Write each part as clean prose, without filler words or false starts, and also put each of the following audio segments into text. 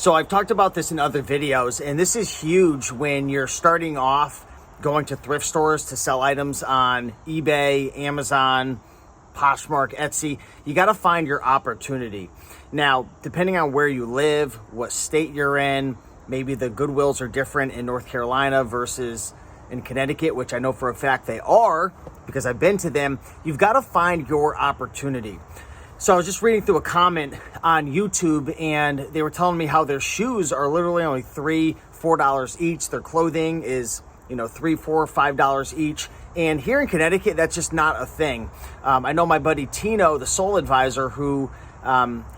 So I've talked about this in other videos, and this is huge when you're starting off going to thrift stores to sell items on eBay, Amazon, Poshmark, Etsy. You got to find your opportunity. Now, depending on where you live, what state you're in, maybe the Goodwills are different in North Carolina versus in Connecticut, which I know for a fact they are because I've been to them. You've got to find your opportunity. So I was just reading through a comment on YouTube, and they were telling me how their shoes are literally only $3, $4 each. Their clothing is, $3, $4, $5 each. And here in Connecticut, that's just not a thing. I know my buddy Tino, the Soul Advisor, who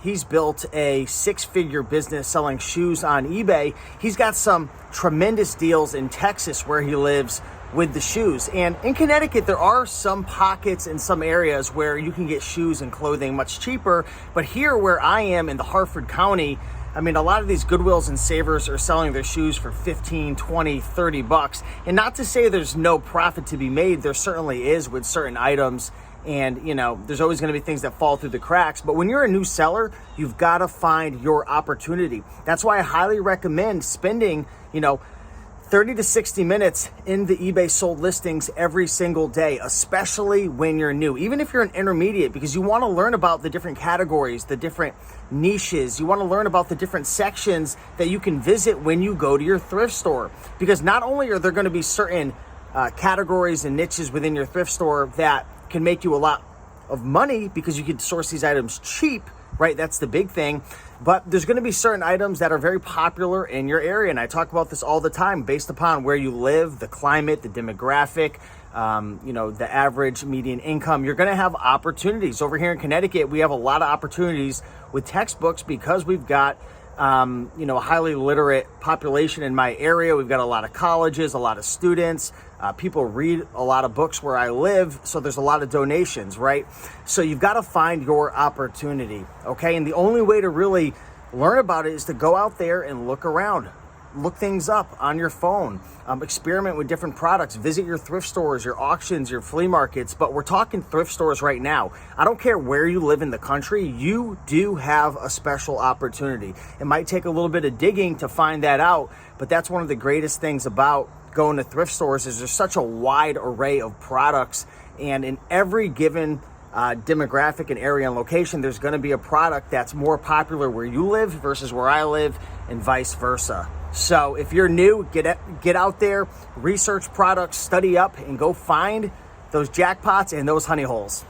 he's built a 6-figure business selling shoes on eBay. He's got some tremendous deals in Texas where he lives with the shoes. And in Connecticut, there are some pockets in some areas where you can get shoes and clothing much cheaper. But here where I am in the Harford County, I mean, a lot of these Goodwills and Savers are selling their shoes for 15, 20, 30 bucks. And not to say there's no profit to be made, there certainly is with certain items. And, there's always going to be things that fall through the cracks. But when you're a new seller, you've got to find your opportunity. That's why I highly recommend spending, 30 to 60 minutes in the eBay sold listings every single day, especially when you're new, even if you're an intermediate, because you want to learn about the different categories, the different niches. You want to learn about the different sections that you can visit when you go to your thrift store, because not only are there going to be certain categories and niches within your thrift store that can make you a lot of money because you can source these items cheap, right? That's the big thing. But there's going to be certain items that are very popular in your area. And I talk about this all the time based upon where you live, the climate, the demographic, the average median income. You're going to have opportunities. Over here in Connecticut, we have a lot of opportunities with textbooks because we've got a highly literate population in my area. We've got a lot of colleges, a lot of students. People read a lot of books where I live, so there's a lot of donations, right? So you've got to find your opportunity, okay? And the only way to really learn about it is to go out there and look around. Look things up on your phone. Experiment with different products. Visit your thrift stores, your auctions, your flea markets. But we're talking thrift stores right now. I don't care where you live in the country. You do have a special opportunity. It might take a little bit of digging to find that out, but that's one of the greatest things about going to thrift stores is there's such a wide array of products, and in every given demographic and area and location, there's going to be a product that's more popular where you live versus where I live, and vice versa. So if you're new, get out there, research products, study up, and go find those jackpots and those honey holes.